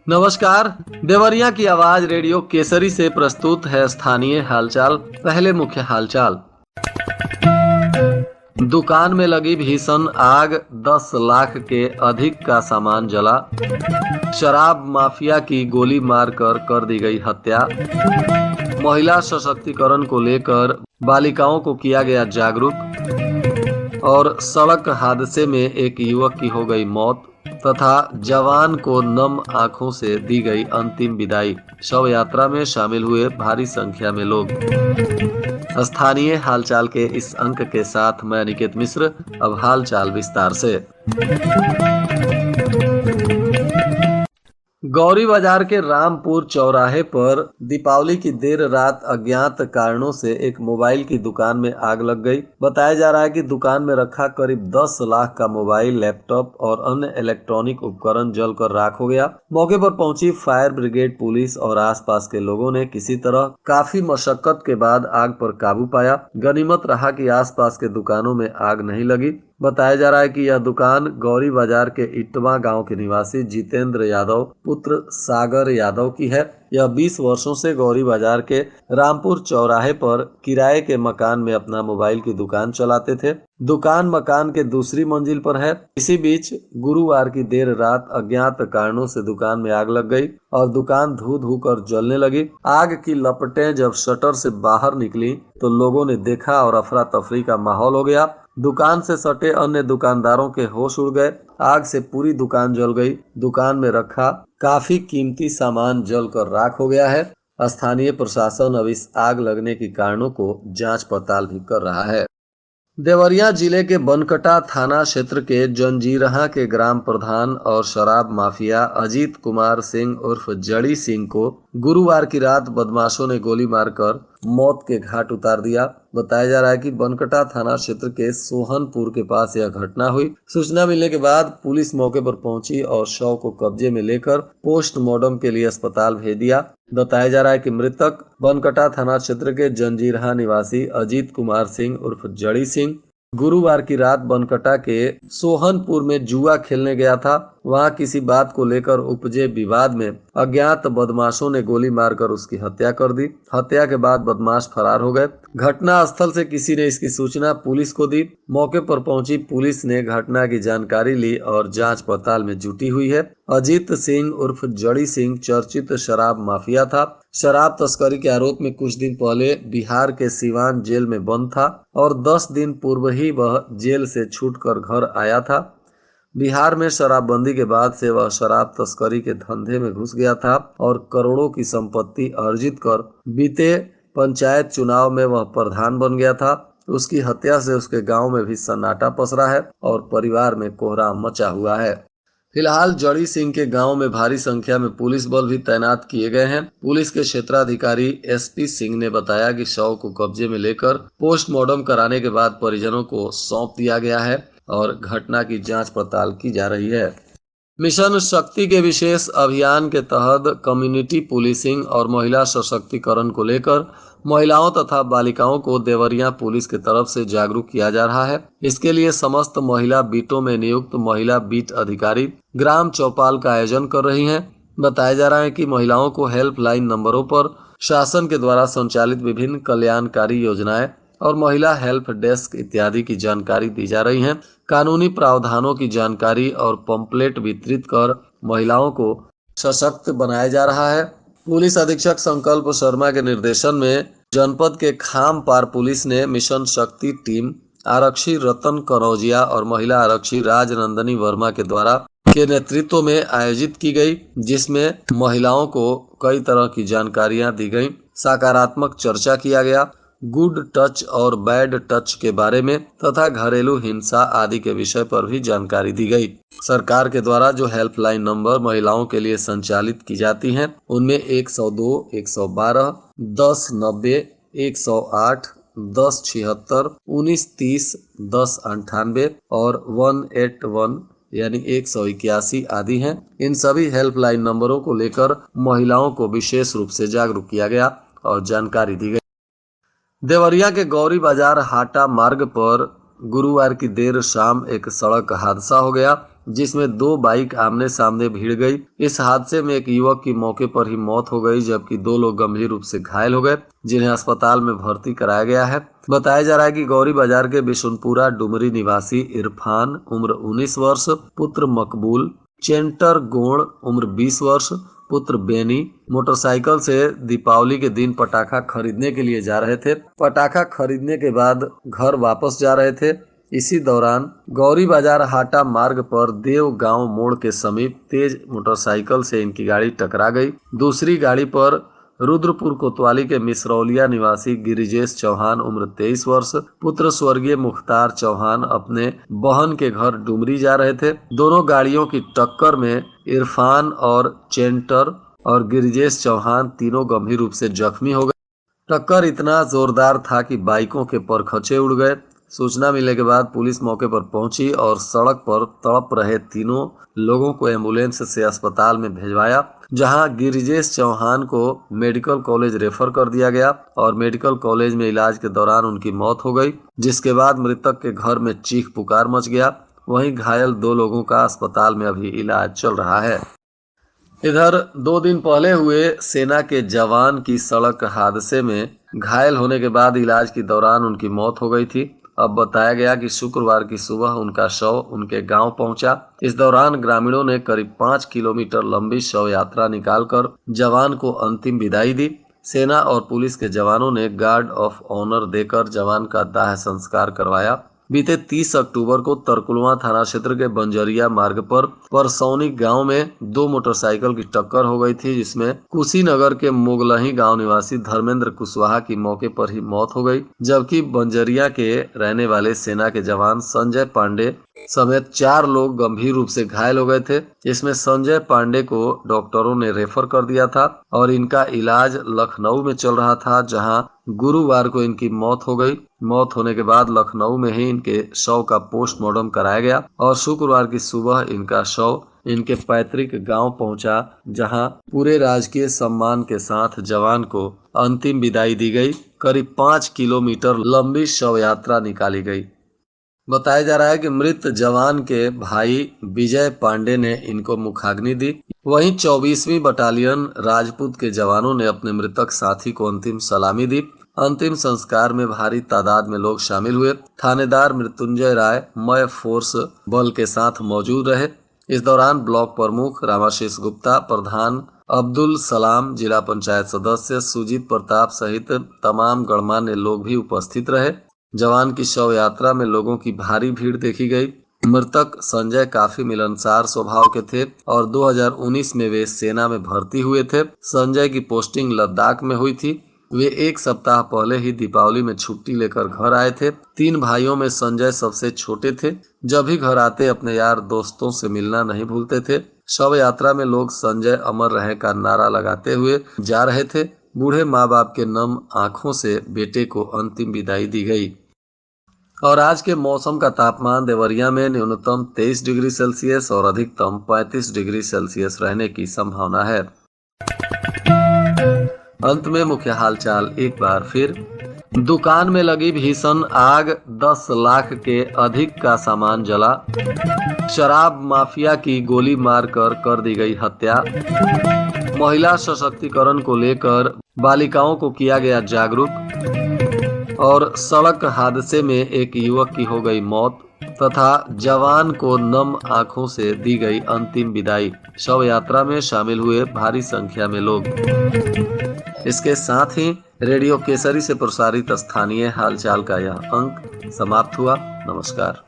नमस्कार। देवरिया की आवाज रेडियो केसरी से प्रस्तुत है स्थानीय हालचाल। पहले मुख्य हालचाल। दुकान में लगी भीषण आग, 10 लाख के अधिक का सामान जला। शराब माफिया की गोली मारकर कर दी गई हत्या। महिला सशक्तिकरण को लेकर बालिकाओं को किया गया जागरूक। और सड़क हादसे में एक युवक की हो गई मौत तथा जवान को नम आंखों से दी गई अंतिम विदाई। शव यात्रा में शामिल हुए भारी संख्या में लोग। स्थानीय हालचाल के इस अंक के साथ मैं अनिकेत मिश्र। अब हालचाल विस्तार से। गौरी बाजार के रामपुर चौराहे पर दीपावली की देर रात अज्ञात कारणों से एक मोबाइल की दुकान में आग लग गई। बताया जा रहा है कि दुकान में रखा करीब 10 लाख का मोबाइल, लैपटॉप और अन्य इलेक्ट्रॉनिक उपकरण जलकर राख हो गया। मौके पर पहुंची फायर ब्रिगेड, पुलिस और आसपास के लोगों ने किसी तरह काफी मशक्कत के बाद आग पर काबू पाया। गनीमत रहा कि आसपास के दुकानों में आग नहीं लगी। बताया जा रहा है कि यह दुकान गौरी बाजार के इटवा गांव के निवासी जितेंद्र यादव पुत्र सागर यादव की है। यह 20 वर्षों से गौरी बाजार के रामपुर चौराहे पर किराए के मकान में अपना मोबाइल की दुकान चलाते थे। दुकान मकान के दूसरी मंजिल पर है। इसी बीच गुरुवार की देर रात अज्ञात कारणों से दुकान में आग लग गई और दुकान धू धू कर जलने लगी। आग की लपटें जब शटर से बाहर निकली तो लोगों ने देखा और अफरा तफरी का माहौल हो गया। दुकान से सटे अन्य दुकानदारों के होश उड़ गए। आग से पूरी दुकान जल गई। दुकान में रखा काफी कीमती सामान जलकर राख हो गया है। स्थानीय प्रशासन अब इस आग लगने के कारणों को जांच पड़ताल भी कर रहा है। देवरिया जिले के बनकटा थाना क्षेत्र के जंजीरहा के ग्राम प्रधान और शराब माफिया अजीत कुमार सिंह उर्फ जड़ी सिंह को गुरुवार की रात बदमाशों ने गोली मारकर मौत के घाट उतार दिया। बताया जा रहा है कि बनकटा थाना क्षेत्र के सोहनपुर के पास यह घटना हुई। सूचना मिलने के बाद पुलिस मौके पर पहुंची और शव को कब्जे में लेकर पोस्टमार्टम के लिए अस्पताल भेज दिया। बताया जा रहा है कि मृतक बनकटा थाना क्षेत्र के जंजीरहा निवासी अजीत कुमार सिंह उर्फ जड़ी सिंह गुरुवार की रात बनकटा के सोहनपुर में जुआ खेलने गया था। वहां किसी बात को लेकर उपजे विवाद में अज्ञात बदमाशों ने गोली मारकर उसकी हत्या कर दी। हत्या के बाद बदमाश फरार हो गए। घटना स्थल से किसी ने इसकी सूचना पुलिस को दी। मौके पर पहुंची पुलिस ने घटना की जानकारी ली और जांच पड़ताल में जुटी हुई है। अजीत सिंह उर्फ जड़ी सिंह चर्चित शराब माफिया था। शराब तस्करी के आरोप में कुछ दिन पहले बिहार के सिवान जेल में बंद था और 10 दिन पूर्व ही वह जेल से छूटकर घर आया था। बिहार में शराबबंदी के बाद से वह शराब तस्करी के धंधे में घुस गया था और करोड़ों की संपत्ति अर्जित कर बीते पंचायत चुनाव में वह प्रधान बन गया था। उसकी हत्या से उसके गांव में भी सन्नाटा पसरा है और परिवार में कोहराम मचा हुआ है। फिलहाल जड़ी सिंह के गांव में भारी संख्या में पुलिस बल भी तैनात किए गए हैं। पुलिस के क्षेत्राधिकारी एसपी सिंह ने बताया कि शव को कब्जे में लेकर पोस्टमार्टम कराने के बाद परिजनों को सौंप दिया गया है और घटना की जांच पड़ताल की जा रही है। मिशन शक्ति के विशेष अभियान के तहत कम्युनिटी पुलिसिंग और महिला सशक्तिकरण को लेकर महिलाओं तथा बालिकाओं को देवरिया पुलिस की तरफ से जागरूक किया जा रहा है। इसके लिए समस्त महिला बीटों में नियुक्त महिला बीट अधिकारी ग्राम चौपाल का आयोजन कर रही हैं। बताया जा रहा है कि महिलाओं को हेल्पलाइन नंबरों पर शासन के द्वारा संचालित विभिन्न कल्याणकारी योजनाएं और महिला हेल्प डेस्क इत्यादि की जानकारी दी जा रही है। कानूनी प्रावधानों की जानकारी और पंपलेट वितरित कर महिलाओं को सशक्त बनाया जा रहा है। पुलिस अधीक्षक संकल्प शर्मा के निर्देशन में जनपद के खाम पार पुलिस ने मिशन शक्ति टीम आरक्षी रतन कनौजिया और महिला आरक्षी राजनंदनी वर्मा के द्वारा के नेतृत्व में आयोजित की गई, जिसमें महिलाओं को कई तरह की जानकारियां दी गई। सकारात्मक चर्चा किया गया, गुड टच और बैड टच के बारे में तथा घरेलू हिंसा आदि के विषय पर भी जानकारी दी गई। सरकार के द्वारा जो हेल्पलाइन नंबर महिलाओं के लिए संचालित की जाती हैं, उनमें 102, 112, 1090, 108, 1076, 1930, 1098 और 181 यानी 181 आदि हैं। इन सभी हेल्पलाइन नंबरों को लेकर महिलाओं को विशेष रूप से जागरूक किया गया और जानकारी दी गई। देवरिया के गौरी बाजार हाटा मार्ग पर गुरुवार की देर शाम एक सड़क हादसा हो गया जिसमें दो बाइक आमने सामने भिड़ गई। इस हादसे में एक युवक की मौके पर ही मौत हो गई जबकि दो लोग गंभीर रूप से घायल हो गए जिन्हें अस्पताल में भर्ती कराया गया है। बताया जा रहा है कि गौरी बाजार के बिशुनपुरा डुमरी निवासी इरफान उम्र 19 वर्ष, पुत्र मकबूल, चेंटर गोड़ उम्र 20 वर्ष, पुत्र बेनी मोटरसाइकिल से दीपावली के दिन पटाखा खरीदने के लिए जा रहे थे। पटाखा खरीदने के बाद घर वापस जा रहे थे। इसी दौरान गौरी बाजार हाटा मार्ग पर देव गांव मोड़ के समीप तेज मोटरसाइकिल से इनकी गाड़ी टकरा गई। दूसरी गाड़ी पर रुद्रपुर कोतवाली के मिसरौलिया निवासी गिरिजेश चौहान उम्र 23 वर्ष, पुत्र स्वर्गीय मुख्तार चौहान अपने बहन के घर डुमरी जा रहे थे। दोनों गाड़ियों की टक्कर में इरफान और चेंटर और गिरिजेश चौहान तीनों गंभीर रूप से जख्मी हो गए। टक्कर इतना जोरदार था कि बाइकों के परखचे उड़ गए। सूचना मिलने के बाद पुलिस मौके पर पहुंची और सड़क पर तड़प रहे तीनों लोगों को एम्बुलेंस से अस्पताल में भिजवाया, जहां गिरिजेश चौहान को मेडिकल कॉलेज रेफर कर दिया गया और मेडिकल कॉलेज में इलाज के दौरान उनकी मौत हो गई, जिसके बाद मृतक के घर में चीख पुकार मच गया। वहीं घायल दो लोगों का अस्पताल में अभी इलाज चल रहा है। इधर 2 दिन पहले हुए सेना के जवान की सड़क हादसे में घायल होने के बाद इलाज के दौरान उनकी मौत हो गई थी। अब बताया गया कि शुक्रवार की सुबह उनका शव उनके गांव पहुंचा। इस दौरान ग्रामीणों ने करीब 5 किलोमीटर लंबी शव यात्रा निकालकर जवान को अंतिम विदाई दी। सेना और पुलिस के जवानों ने गार्ड ऑफ ऑनर देकर जवान का दाह संस्कार करवाया। बीते 30 अक्टूबर को तरकुलवा थाना क्षेत्र के बंजरिया मार्ग पर परसौनी गांव में दो मोटरसाइकिल की टक्कर हो गई थी, जिसमें कुशीनगर के मोगलही गांव निवासी धर्मेंद्र कुशवाहा की मौके पर ही मौत हो गई, जबकि बंजरिया के रहने वाले सेना के जवान संजय पांडे समेत 4 लोग गंभीर रूप से घायल हो गए थे। इसमें संजय पांडे को डॉक्टरों ने रेफर कर दिया था और इनका इलाज लखनऊ में चल रहा था, जहां गुरुवार को इनकी मौत हो गई। मौत होने के बाद लखनऊ में ही इनके शव का पोस्टमार्टम कराया गया और शुक्रवार की सुबह इनका शव इनके पैतृक गांव पहुंचा, जहां पूरे राजकीय सम्मान के साथ जवान को अंतिम विदाई दी गई। करीब 5 किलोमीटर लंबी शव यात्रा निकाली गई। बताया जा रहा है कि मृत जवान के भाई विजय पांडे ने इनको मुखाग्नि दी। वहीं 24वीं बटालियन राजपूत के जवानों ने अपने मृतक साथी को अंतिम सलामी दी। अंतिम संस्कार में भारी तादाद में लोग शामिल हुए। थानेदार मृत्युंजय राय मय फोर्स बल के साथ मौजूद रहे। इस दौरान ब्लॉक प्रमुख रामाशीष गुप्ता, प्रधान अब्दुल सलाम, जिला पंचायत सदस्य सुजीत प्रताप सहित तमाम गणमान्य लोग भी उपस्थित रहे। जवान की शव यात्रा में लोगों की भारी भीड़ देखी गई। मृतक संजय काफी मिलनसार स्वभाव के थे और 2019 में वे सेना में भर्ती हुए थे। संजय की पोस्टिंग लद्दाख में हुई थी। वे 1 सप्ताह पहले ही दीपावली में छुट्टी लेकर घर आए थे। 3 भाइयों में संजय सबसे छोटे थे। जब भी घर आते अपने यार दोस्तों से मिलना नहीं भूलते थे। शव यात्रा में लोग संजय अमर रहे का नारा लगाते हुए जा रहे थे। बूढ़े माँ बाप के नम आंखों से बेटे को अंतिम विदाई दी गई। और आज के मौसम का तापमान देवरिया में न्यूनतम 23 डिग्री सेल्सियस और अधिकतम 35 डिग्री सेल्सियस रहने की संभावना है। अंत में मुख्य हालचाल एक बार फिर। दुकान में लगी भीषण आग, 10 लाख के अधिक का सामान जला। शराब माफिया की गोली मारकर कर दी गई हत्या। महिला सशक्तिकरण को लेकर बालिकाओं को किया गया जागरूक। और सड़क हादसे में एक युवक की हो गई मौत तथा जवान को नम आंखों से दी गई अंतिम विदाई। शव यात्रा में शामिल हुए भारी संख्या में लोग। इसके साथ ही रेडियो केसरी से प्रसारित स्थानीय हालचाल का यह अंक समाप्त हुआ। नमस्कार।